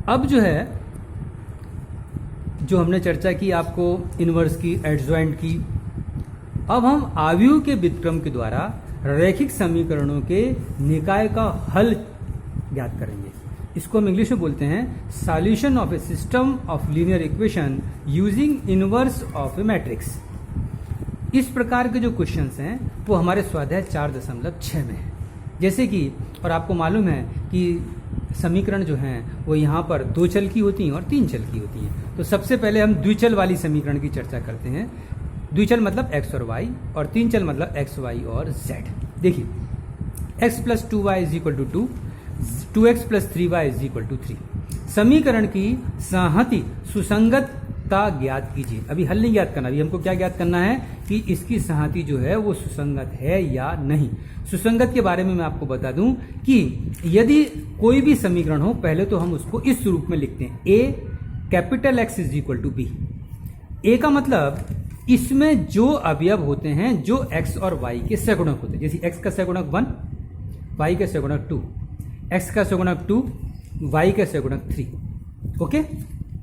अब जो है, जो हमने चर्चा की आपको इनवर्स की, एडजॉइंट की, अब हम आव्यूह के व्युत्क्रम के द्वारा रैखिक समीकरणों के निकाय का हल ज्ञात करेंगे। इसको हम इंग्लिश में बोलते हैं solution of A system of linear equation using inverse of A matrix. इस प्रकार के जो क्वेश्चंस हैं वो हमारे स्वाध्याय 4.6 में है। जैसे कि, और आपको मालूम है कि समीकरण जो हैं वो यहाँ पर 2 चल की होती हैं और 3 चल की होती हैं। तो सबसे पहले हम द्विचल वाली समीकरण की चर्चा करते हैं। द्विचल मतलब x और y, और 3 चल मतलब x, y और z। देखिए, x + 2y = 2, 2x + 3y = 3। समीकरण की संहति सुसंगतता ज्ञात कीजिए। अभी हल नहीं ज्ञात करना, अभी हमको क्या ज्ञात करना है कि इसकी संहति जो है वो सुसंगत है या नहीं। सुसंगत के बारे में मैं आपको बता दूं कि यदि कोई भी समीकरण हो, पहले तो हम उसको इस रूप में लिखते हैं, X = B। A का मतलब इसमें जो अवयव होते हैं जो x और y के सगुणक होते हैं, जैसे x का सगुणक 1, y का सगुणक 2, x का सगुणक 2, y का सगुणक 3। ओके,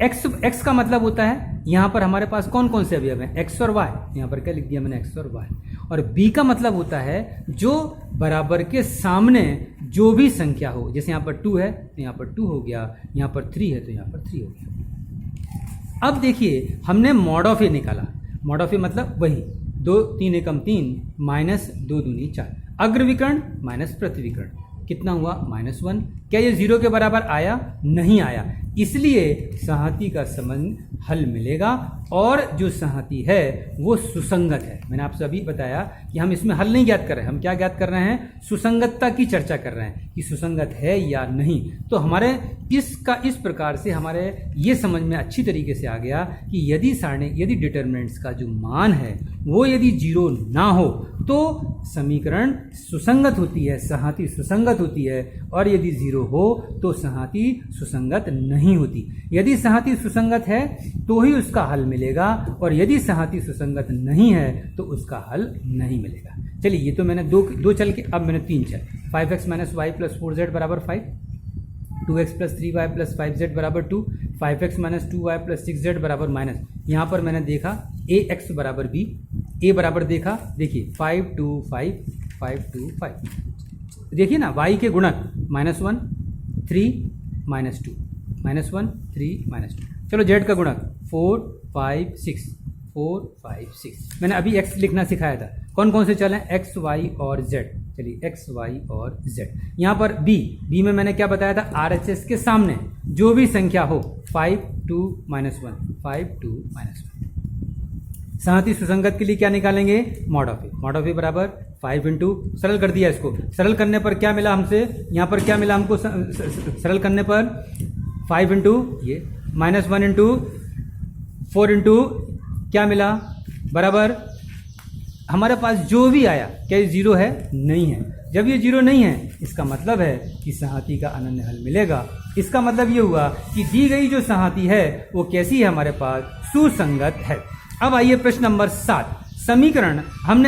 x का मतलब होता है यहां पर हमारे पास कौन कौन से अवयव हैं, x और y। यहां पर क्या लिख दिया मैंने, x और y। और b का मतलब होता है जो बराबर के सामने जो भी संख्या हो, जैसे यहां पर 2 है तो यहां पर 2 हो गया, यहां पर 3 है तो यहां पर 3 हो गया। अब देखिए, हमने मॉड ऑफ ए निकाला। मॉड ऑफ ए मतलब वही 2 3 एकम 3 माइनस 2 दूनी 4, अग्रविकर्ण माइनस प्रतिविकर्ण, कितना हुआ -1। क्या ये 0 के बराबर आया? नहीं आया, इसलिए संहति का संबंध हल मिलेगा और जो संहति है वो सुसंगत है। मैंने आपसे अभी बताया कि हम इसमें हल नहीं ज्ञात कर रहे हैं, हम क्या ज्ञात कर रहे हैं, सुसंगतता की चर्चा कर रहे हैं कि सुसंगत है या नहीं। तो हमारे इसका इस प्रकार से हमारे ये समझ में अच्छी तरीके से आ गया कि यदि डिटरमिनेंट्स का जो मान है वो यदि 0 ना हो तो समीकरण सुसंगत होती है, संहति सुसंगत होती है, और यदि 0 हो तो संहति सुसंगत नहीं होती। यदि संहति सुसंगत है तो ही उसका हल मिलेगा, और यदि संहति सुसंगत नहीं है तो उसका हल नहीं मिलेगा। चलिए, ये तो मैंने दो चल के, अब मैंने 3 चल, 5x - y + 4z = 5, 2x + 3y + 5z = 2, 5x - 2y + 6z = यहाँ पर मैंने देखा ax = b, a बराबर देखा, देखिए 5 2 5 5 2 5। देखिए ना, y के गुणक -1 3 -2, -1 3 -2। चलो z का गुणक 4 5 6 4 5 6। मैंने अभी x लिखना सिखाया था। कौन कौन से चल हैं, x y और z। चलिए x y और z। यहाँ पर b में मैंने क्या बताया था, RHS के सामने जो भी संख्या हो 5 2 -1 5 2 -1। संहति सुसंगत के लिए क्या निकालेंगे, mod of A. Mod of A बराबर 5 इंटू, सरल कर दिया इसको, सरल करने पर क्या मिला हमसे, यहाँ पर क्या मिला हमको, सरल करने पर 5 इंटू ये -1 इंटू 4 इंटू क्या मिला, बराबर हमारे पास जो भी आया, क्या ये 0 है? नहीं है। जब ये 0 नहीं है, इसका मतलब है कि संहति का अनन्य हल मिलेगा। इसका मतलब ये हुआ कि दी गई जो संहति है वो कैसी है, हमारे पास सुसंगत है। अब आइए प्रश्न नंबर 7। समीकरण हम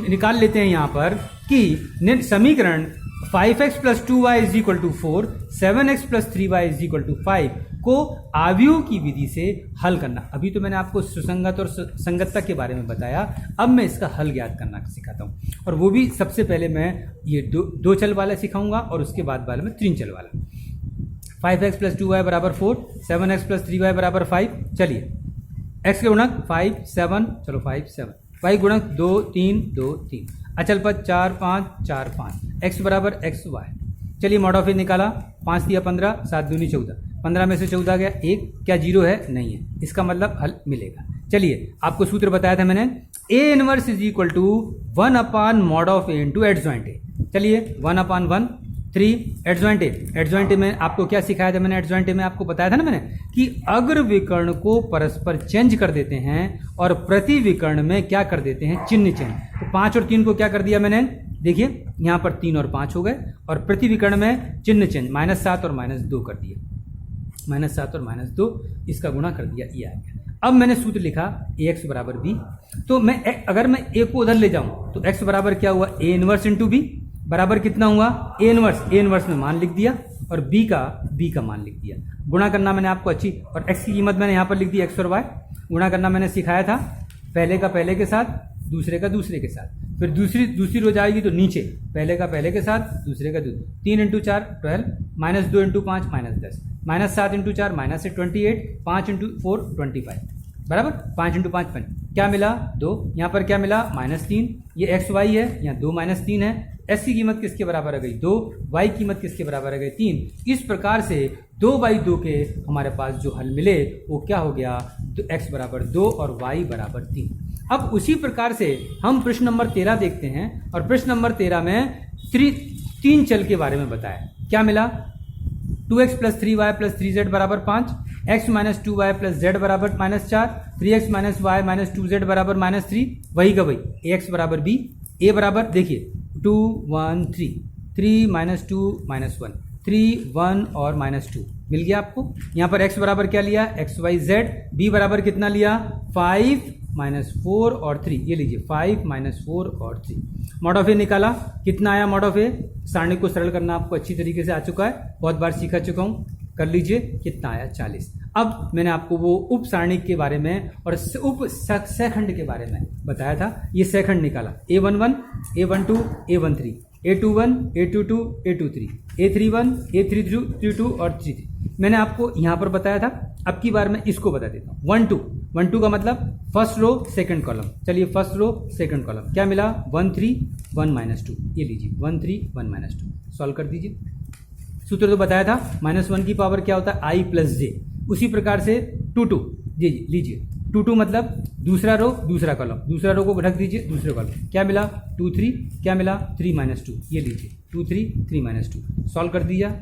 निकाल लेते हैं यहाँ पर कि समीकरण 5x + 2y = 4, 7x + 3y = 5 को आव्यूह की विधि से हल करना। अभी तो मैंने आपको सुसंगत और संगतता के बारे में बताया, अब मैं इसका हल ज्ञात करना सिखाता हूँ, और वो भी सबसे पहले मैं ये दो चल वाला सिखाऊंगा और उसके बाद वाले में 3 चल वाला। 5x + 2y = 4, 7x + 3y = 5। चलिए, x के गुणक 5 7, चलो 5 7, y गुणक 2 3 2 3, अचल पद 4 5 4 5, x बराबर x y। चलिए, मॉड ऑफ ए निकाला, 5 दिया 15, 7 दूनी 14, 15 में से 14 गया 1, क्या 0 है? नहीं है, इसका मतलब हल मिलेगा। चलिए, आपको सूत्र बताया था मैंने, A inverse = 1/mod of A × adjoint A. चलिए, 1/1 3 एडजॉइंट ए में आपको क्या सिखाया था मैंने, एडजॉइंट ए में आपको बताया था ना मैंने कि अग्र विकर्ण को परस्पर चेंज कर देते हैं और प्रति विकर्ण में क्या कर देते हैं, चिन्ह चेंज। तो 5 और 3 को क्या कर दिया मैंने, देखिए यहाँ पर 3 और 5 हो गए, और प्रति विकर्ण में चिन्ह चेंज, -7 और -2 कर दिया, -7 और -2 इसका गुणा कर दिया, ये आ गया। अब मैंने सूत्र लिखा ax = b। तो अगर मैं a को उधर ले जाऊं तो x बराबर क्या हुआ, A इनवर्स × b बराबर कितना हुआ, A इनवर्स में मान लिख दिया, और b का मान लिख दिया। गुणा करना मैंने आपको अच्छी, और x की कीमत मैंने यहाँ पर लिख दी x और y। गुणा करना मैंने सिखाया था, पहले का पहले के साथ, दूसरे का दूसरे के साथ। फिर दूसरी रो जाएगी तो नीचे पहले का पहले के साथ, दूसरे का दूसरे। 3 इंटू 4 12, -2 इंटू 5 -10, -7 इंटू 4 -28, 5 इंटू 4 25, बराबर। 5 इंटू 5 5, क्या मिला 2। यहाँ पर क्या मिला -3। ये एक्स वाई है, यहाँ 2 -3 है। एस की कीमत किसके बराबर आ गई 2, वाई की कीमत किसके बराबर आ गई 3। इस प्रकार से 2/2 के हमारे पास जो हल मिले वो क्या हो गया, एक्स बराबर 2 और वाई बराबर 3। अब उसी प्रकार से हम प्रश्न नंबर 13 देखते हैं, और प्रश्न नंबर 13 में 3 चल के बारे में बताया। क्या मिला, 2x + 3y + 3z बराबर 5, x - 2y + z बराबर -4, 3x - y - 2z बराबर -3। वही का वही ax बराबर b, a बराबर देखिए 2 1 3, 3 - 2 - 1, 3 1 और -2 मिल गया आपको। यहाँ पर x बराबर क्या लिया, x y z। b बराबर कितना लिया, 5 -4 और 3। ये लीजिए 5 -4 और 3। मॉड ऑफ ए निकाला, कितना आया मॉड ऑफ ए। सारणी को सरल करना आपको अच्छी तरीके से आ चुका है, बहुत बार सीखा चुका हूँ, कर लीजिए। कितना आया 40। अब मैंने आपको वो उप सारणी के बारे में और उप सखंड के बारे में बताया था। ये सखंड निकाला, A11 A12 A13, A21 A22 A23, A31 A32 और 33। मैंने आपको यहाँ पर बताया था, अब की बार मैं इसको बता देता हूँ। 1 2 का मतलब फर्स्ट रो सेकंड कॉलम। चलिए फर्स्ट रो सेकंड कॉलम क्या मिला, 1 3 1 -2। ये लीजिए 1 3 1 -2, सॉल्व कर दीजिए। सूत्र तो बताया था, -1 की पावर क्या होता है i + j। उसी प्रकार से 2 2 जी लीजिए 2 2 मतलब दूसरा रो दूसरा कॉलम, दूसरा रो को रख दीजिए दूसरे कॉलम। क्या मिला 2 3, क्या मिला 3 -2। ये लीजिए 2 3 3 -2, सॉल्व कर दिया।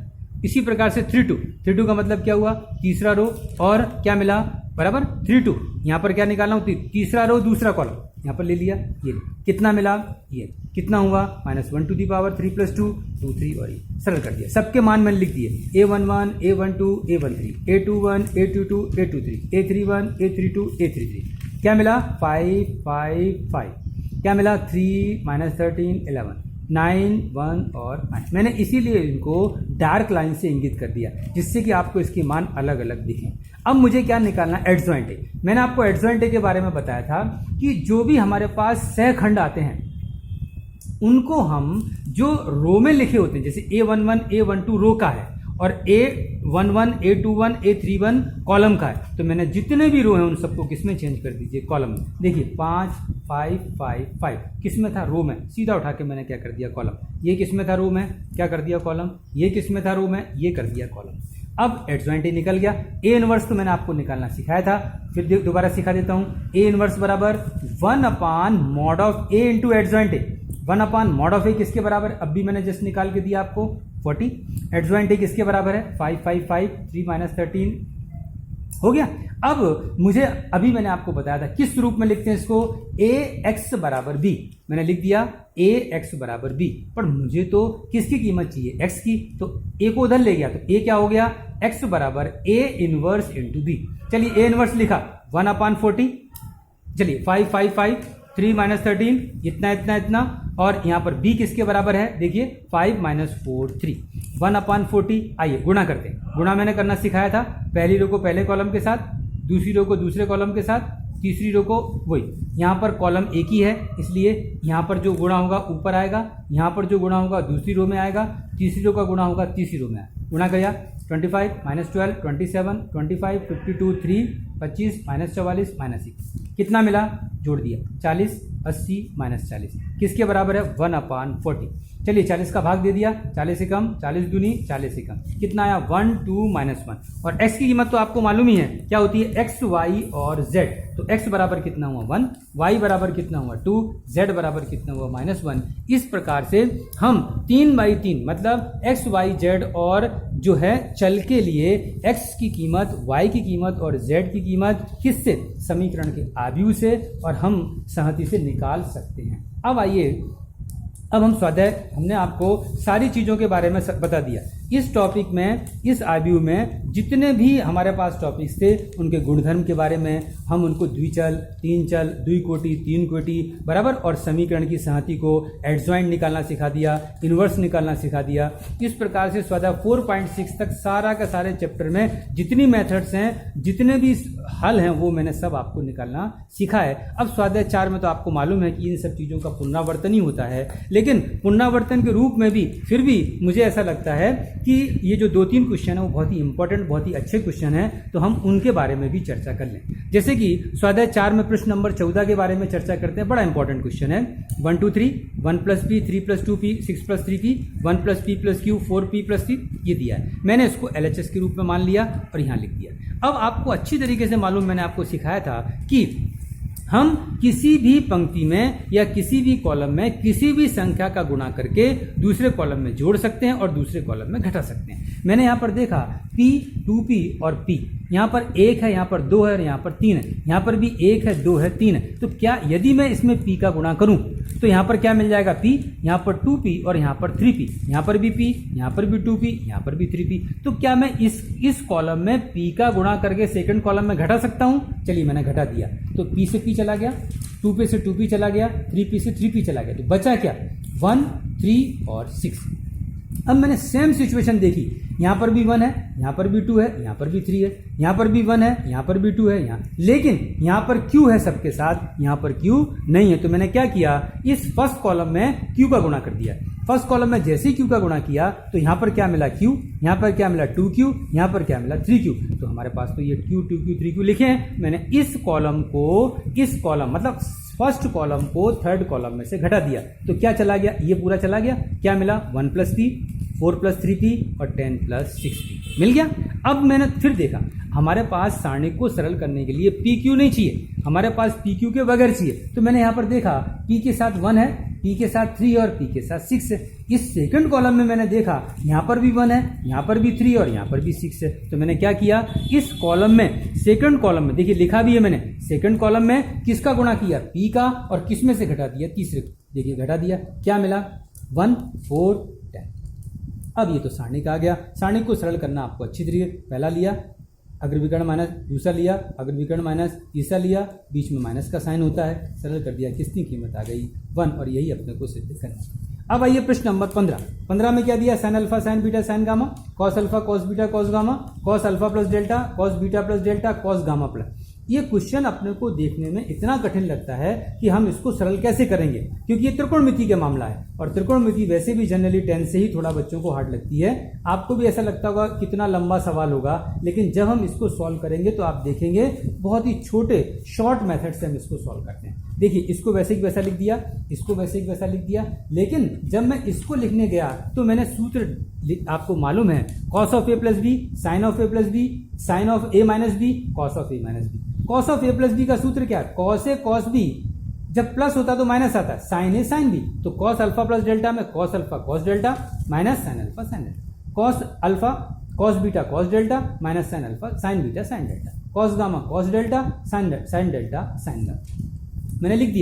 इसी प्रकार से 3 2 का मतलब क्या हुआ, तीसरा रो, और क्या मिला बराबर 3 2। यहाँ पर क्या निकालना हूँ, तीसरा रो दूसरा कॉलम यहाँ पर ले लिया। ये कितना मिला, ये कितना हुआ -1 to the power 3 + 2 2 3, और ये सरल कर दिया। सबके मान मैंने लिख दिए, A11 A12 A13, A21 A22 A23, A31 A32 A33। क्या मिला 5 5 5, क्या मिला 3 -13 11 9 1 और 9। मैंने इसीलिए इनको डार्क लाइन से इंगित कर दिया, जिससे कि आपको इसके मान अलग अलग दिखें। अब मुझे क्या निकालना, एडजॉइंट ए। मैंने आपको एडजॉइंट ए के बारे में बताया था कि जो भी हमारे पास सहखंड आते हैं उनको हम जो रो में लिखे होते हैं, जैसे A11 A12 रो का है और A11 A21 A31 कॉलम का है, तो मैंने जितने भी रो हैं उन सबको किस में चेंज कर दीजिए, कॉलम में। देखिए 5 5 5 5 किस में था, रो में। सीधा उठा के मैंने क्या कर दिया, कॉलम। ये किस में था, रो में, क्या कर दिया कॉलम। ये किस में था, रो में, ये कर दिया कॉलम। अब एडजॉइंट ए निकल गया। ए इनवर्स तो मैंने आपको निकालना सिखाया था, फिर दोबारा सिखा देता हूं। ए इनवर्स बराबर 1/mod of A into adjoint A. 1/mod of A किसके बराबर, अब भी मैंने जस्ट निकाल के दिया आपको 40। एडजॉइंट ए किसके बराबर है 5 5 5 3 -13 हो गया। अब मुझे अभी मैंने आपको बताया था किस रूप में लिखते हैं इसको, ए एक्स बराबर बी। मैंने लिख दिया ए एक्स बराबर बी, पर मुझे तो किसकी कीमत चाहिए, एक्स की, तो ए को उधर ले गया, तो ए क्या हो गया, एक्स बराबर ए इनवर्स इंटू बी। चलिए ए इनवर्स लिखा 1/40। चलिए 5 5 5 3 -13 इतना इतना इतना, और यहाँ पर b किसके बराबर है, देखिए 5 -4 3 1/40। आइए गुणा करते हैं। गुणा मैंने करना सिखाया था, पहली रो को पहले कॉलम के साथ, दूसरी रो को दूसरे कॉलम के साथ, तीसरी रो को वही। यहाँ पर कॉलम एक ही है, इसलिए यहाँ पर जो गुणा होगा ऊपर आएगा, यहाँ पर जो गुणा होगा दूसरी रो में आएगा, तीसरी रो का गुणा होगा तीसरी रो में आएगा। गुणा किया 25 -12 27 25 52 3 25 -44 -6 कितना मिला, जोड़ दिया 40 80 -40 किसके बराबर है 1/40। चलिए 40 का भाग दे दिया, 40 से कम, 40 दूनी 40 से कम, कितना आया 1 2 -1। और x की कीमत तो आपको मालूम ही है क्या होती है, x y और z। तो x बराबर कितना हुआ 1, y बराबर कितना हुआ 2, z बराबर कितना हुआ -1। इस प्रकार से हम 3/3 मतलब x y z और जो है चल के लिए x की कीमत, y की कीमत और z की कीमत किससे, समीकरण के आव्यूह से और हम सहती से निकाल सकते हैं। अब आइए, अब हम स्वाध्याय, हमने आपको सारी चीज़ों के बारे में बता दिया इस टॉपिक में, इस आयु में जितने भी हमारे पास टॉपिक्स थे उनके गुणधर्म के बारे में हम उनको द्विचल, तीन चल, द्विकोटि, तीन कोटि बराबर और समीकरण की संहति को एडजॉइंट निकालना सिखा दिया, इन्वर्स निकालना सिखा दिया। इस प्रकार से स्वाध्याय 4.6 तक सारा का सारे चैप्टर में जितनी मेथड्स हैं, जितने भी हल हैं वो मैंने सब आपको निकालना सिखा है। अब स्वाध्याय 4 में तो आपको मालूम है कि इन सब चीज़ों का पुनरावर्तन ही होता है, लेकिन पुनरावर्तन के रूप में भी फिर भी मुझे ऐसा लगता है कि ये जो 2-3 क्वेश्चन है वो बहुत ही इंपॉर्टेंट, बहुत ही अच्छे क्वेश्चन हैं, तो हम उनके बारे में भी चर्चा कर लें। जैसे कि स्वाध्याय 4 में प्रश्न नंबर 14 के बारे में चर्चा करते हैं। बड़ा इंपॉर्टेंट क्वेश्चन है। 1 2 3 1 + p 3 + 2p 6 + 3p 1 + p + q 4p + 3 ये दिया है। मैंने इसको LHS के रूप में मान लिया और यहाँ लिख दिया। अब आपको अच्छी तरीके से मालूम, मैंने आपको सिखाया था कि हम किसी भी पंक्ति में या किसी भी कॉलम में किसी भी संख्या का गुणा करके दूसरे कॉलम में जोड़ सकते हैं और दूसरे कॉलम में घटा सकते हैं। मैंने यहाँ पर देखा p, 2p और p, यहाँ पर 1 है, यहाँ पर 2 है और यहाँ पर 3 है, यहाँ पर भी 1 है, 2 है, 3 है। तो क्या यदि मैं इसमें p का गुणा करूँ तो यहाँ पर क्या मिल जाएगा? p, यहाँ पर 2p और यहाँ पर 3p, यहाँ पर भी p, यहाँ पर भी 2p, यहाँ पर भी 3p। तो क्या मैं इस कॉलम में p का गुणा करके सेकंड कॉलम में घटा सकता हूँ? चलिए मैंने घटा दिया, तो p से p चला गया, 2p से 2p चला गया, 3p से 3p चला गया, तो बचा क्या? 1, 3 और 6। अब मैंने सेम सिचुएशन देखी, यहाँ पर भी 1 है, यहाँ पर भी 2 है, यहाँ पर भी 3 है, यहाँ पर भी 1 है, यहाँ पर भी 2 है, लेकिन यहाँ पर Q है सबके साथ, यहाँ पर Q नहीं है। तो मैंने क्या किया, इस फर्स्ट कॉलम में Q का गुणा कर दिया। फर्स्ट कॉलम में जैसे ही Q का गुणा किया तो यहाँ पर क्या मिला? Q, यहाँ पर क्या मिला? 2Q, यहाँ पर क्या मिला? 3Q। तो हमारे पास तो ये Q, 2Q, 3Q लिखे हैं। मैंने इस कॉलम को, इस कॉलम मतलब फर्स्ट कॉलम को थर्ड कॉलम में से घटा दिया, तो क्या चला गया? ये पूरा चला गया। क्या मिला? 1 + p, 4 + 3p और 10 + 6p मिल गया। अब मैंने फिर देखा, हमारे पास सारणी को सरल करने के लिए PQ नहीं चाहिए, हमारे पास PQ के बगैर चाहिए। तो मैंने यहाँ पर देखा P के साथ 1 है, P के साथ 3 और P के साथ 6 है। इस सेकंड कॉलम में मैंने देखा यहाँ पर भी 1 है, यहाँ पर भी 3 और यहाँ पर भी 6 है। तो मैंने क्या किया, इस कॉलम में, सेकंड कॉलम में, देखिए लिखा भी है मैंने, सेकंड कॉलम में किसका गुणा किया? P का, और किस में से घटा दिया? तीसरे। देखिए घटा दिया, क्या मिला? 1, 4, 10। अब ये तो सारणी का आ गया। सारणी को सरल करना आपको अच्छी तरीके, पहला लिया अग्रविकर्ण माइनस, दूसरा लिया अग्रविकर्ण माइनस, तीसरा लिया, बीच में माइनस का साइन होता है, सरल कर दिया, किसकी कीमत आ गई? 1। और यही अपने को सिद्ध करना। अब आइए प्रश्न नंबर 15। 15 में क्या दिया? Sign alpha sign beta sine gamma, cos alpha cos beta cos gamma, cos alpha plus delta, cos beta plus delta, cos gamma plus. ये क्वेश्चन अपने को देखने में इतना कठिन लगता है कि हम इसको सरल कैसे करेंगे, क्योंकि ये त्रिकोणमिति का मामला है और त्रिकोणमिति वैसे भी जनरली 10 से ही थोड़ा बच्चों को हार्ड लगती है। आपको भी ऐसा लगता होगा कितना लंबा सवाल होगा, लेकिन जब हम इसको सॉल्व करेंगे तो आप देखेंगे बहुत ही छोटे शॉर्ट मेथड से हम इसको सॉल्व करते हैं। देखिए इसको वैसे ही वैसा लिख दिया, इसको वैसे ही वैसा लिख दिया, लेकिन जब मैं इसको लिखने गया तो मैंने सूत्र, आपको मालूम है, cos of A plus B sine of A plus B sine of A minus B cos of A minus B. Cos of A plus B का सूत्र क्या है? कॉस ए कॉस बी, जब प्लस होता तो माइनस आता है, sine A sine B, तो कॉस अल्फा प्लस डेल्टा में cos alpha cos delta minus sine alpha sine delta, cos alpha cos beta cos delta minus sine alpha sign beta sine delta, cos gamma cos delta sine delta sign gamma. मैंने लिख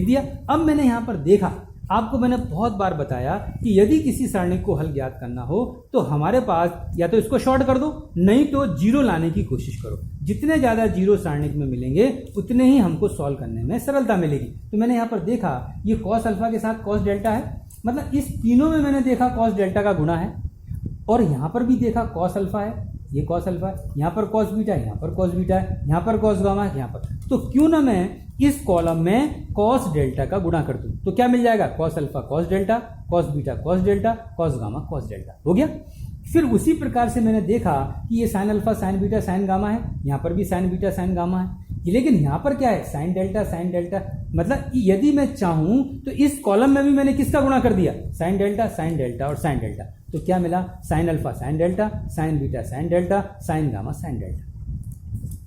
दिया। अब मैंने यहाँ पर देखा, आपको मैंने बहुत बार बताया कि यदि किसी सारणी को हल ज्ञात करना हो तो हमारे पास या तो इसको शॉर्ट कर दो, नहीं तो जीरो लाने की कोशिश करो। जितने ज़्यादा जीरो सारणी में मिलेंगे उतने ही हमको सॉल्व करने में सरलता मिलेगी। तो मैंने यहाँ पर देखा ये कॉस अल्फा के साथ कॉस डेल्टा है, मतलब इस तीनों में मैंने देखा कॉस डेल्टा का गुणा है, और यहाँ पर भी देखा कॉस अल्फा है, ये कॉस अल्फा है, यहाँ पर कॉस बीटा है, यहाँ पर कॉस बीटा है, यहाँ पर कॉस गामा है, यहाँ पर। तो क्यों ना मैं इस कॉलम में कॉस डेल्टा का गुणा कर दूं, तो क्या मिल जाएगा? Cos alpha cos delta, cos beta cos delta, cos gamma cos delta, हो गया। फिर उसी प्रकार से मैंने देखा कि ये sign alpha sign beta sine gamma है, यहाँ पर भी साइन बीटा साइन गामा है, लेकिन यहाँ पर क्या है? साइन डेल्टा, मतलब यदि मैं चाहूँ तो इस कॉलम में भी मैंने किसका गुणा कर दिया? साइन डेल्टा और साइन डेल्टा। तो क्या मिला? Sign alpha sine delta, sign beta sine delta, sign gamma sine delta.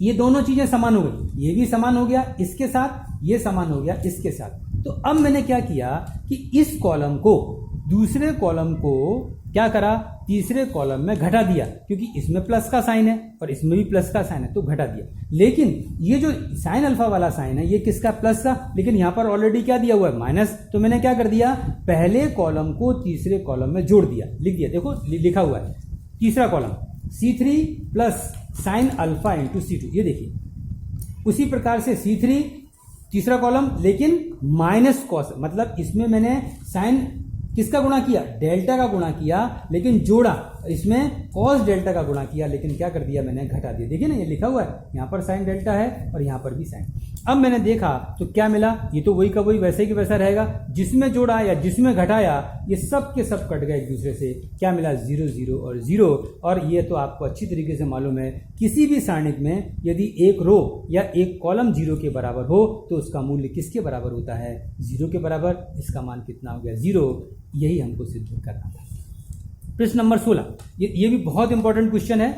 ये दोनों चीजें समान हो गई, ये भी समान हो गया इसके साथ, ये समान हो गया इसके साथ। तो अब मैंने क्या किया कि इस कॉलम को दूसरे कॉलम को क्या करा? तीसरे कॉलम में घटा दिया, क्योंकि इसमें प्लस का साइन है और इसमें भी प्लस का साइन है, तो घटा दिया। लेकिन ये जो साइन अल्फा वाला साइन है ये किसका? प्लस का, लेकिन यहाँ पर ऑलरेडी क्या दिया हुआ है? माइनस। तो मैंने क्या कर दिया? पहले कॉलम को तीसरे कॉलम में जोड़ दिया, लिख दिया, देखो लिखा हुआ है तीसरा column C3 plus sine alpha into C2, ये देखिए उसी प्रकार से C3 तीसरा कॉलम लेकिन माइनस कॉस, मतलब इसमें मैंने साइन किसका गुणा किया, डेल्टा का गुणा किया, लेकिन जोड़ा इसमें कॉस डेल्टा का गुणा किया, लेकिन क्या कर दिया मैंने, घटा दिया। देखिए ना ये लिखा हुआ है, यहाँ पर साइन डेल्टा है और यहाँ पर भी साइन। अब मैंने देखा तो क्या मिला, ये तो वही का वही वैसे कि वैसा रहेगा, जिसमें जोड़ा या जिसमें घटाया ये सब के सब कट गए एक दूसरे से, क्या मिला 0 0 और 0। और ये तो आपको अच्छी तरीके से मालूम है, किसी भी सारणिक में यदि एक रो या एक कॉलम 0 के बराबर हो तो उसका मूल्य किसके बराबर होता है, 0 के बराबर। इसका मान कितना हो गया, 0। यही हमको सिद्ध करना था। प्रश्न नंबर 16, ये भी बहुत इंपॉर्टेंट क्वेश्चन है,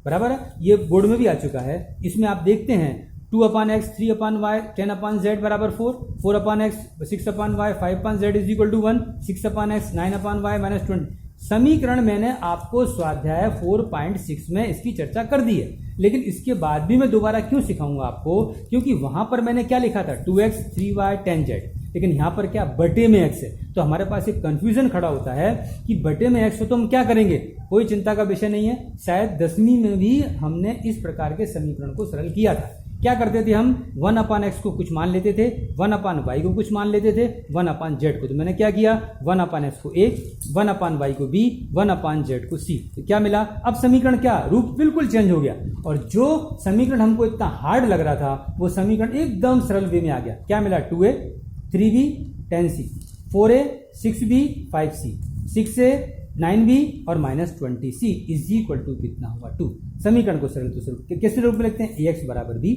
बराबर है, ये बोर्ड में भी आ चुका है। इसमें आप देखते हैं 2/x 3/y 10/z बराबर 4, 4/x 6/y 5/z is equal to 1, 6/x 9/y minus 20। समीकरण मैंने आपको स्वाध्याय 4.6 में इसकी चर्चा कर दी है, लेकिन इसके बाद भी मैं दोबारा क्यों सिखाऊंगा आपको, क्योंकि वहां पर मैंने क्या लिखा था 2x 3y 10z, लेकिन यहाँ पर क्या बटे में x है, तो हमारे पास एक कंफ्यूजन खड़ा होता है कि बटे में x हो तो हम क्या करेंगे। कोई चिंता का विषय नहीं है, शायद 10वीं में भी हमने इस प्रकार के समीकरण को सरल किया था। क्या करते थे हम, 1/x को कुछ मान लेते थे, 1/y को कुछ मान लेते थे, 1/z को, तो मैंने क्या किया 1/x को a, 1/y को b, 1/z को c, तो क्या मिला, अब समीकरण क्या रूप बिल्कुल चेंज हो गया, और जो समीकरण हमको इतना हार्ड लग रहा था वो समीकरण एकदम सरल वे में आ गया। क्या मिला 2a 3b 10c, 4a 6b 5c, 6a 9b और minus 20c is equal to कितना हुआ 2। समीकरण को सरल तो सरल कैसे रूप में लिखते हैं, ax बराबर b,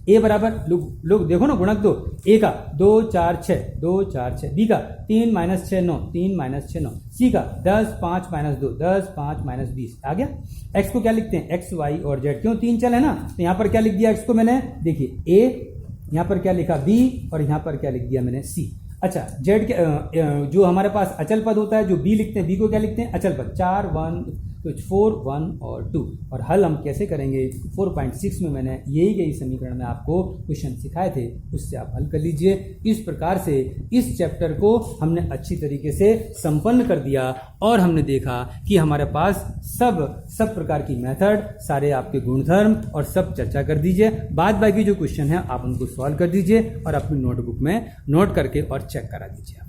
a बराबर लोग देखो ना गुणक दो, a का 2 4 6 2 4 6, b का 3 - 6 9 3 - 6 9, c का 10 5 - 2 10 5 - 20 आ गया। x को क्या लिखते हैं, x y और z, क्यों 3 चल है ना, तो यहाँ पर क्या लिख दिया x को मैंने, देखिए a, यहाँ पर क्या लिखा b और यहाँ पर क्या लिख दिया मैंने c। अच्छा जेड के जो हमारे पास अचल पद होता है, जो बी लिखते हैं, बी को क्या लिखते हैं अचल पद, 4 1 तो 4 1 और 2। और हल हम कैसे करेंगे, 4.6 में मैंने यही समीकरण में आपको क्वेश्चन सिखाए थे, उससे आप हल कर लीजिए। इस प्रकार से इस चैप्टर को हमने अच्छी तरीके से संपन्न कर दिया और हमने देखा कि हमारे पास सब प्रकार की मेथड, सारे आपके गुणधर्म और सब चर्चा कर दीजिए। बाद बाकी जो क्वेश्चन है आप उनको सॉल्व कर दीजिए और अपनी नोटबुक में नोट करके और चेक करा दीजिए।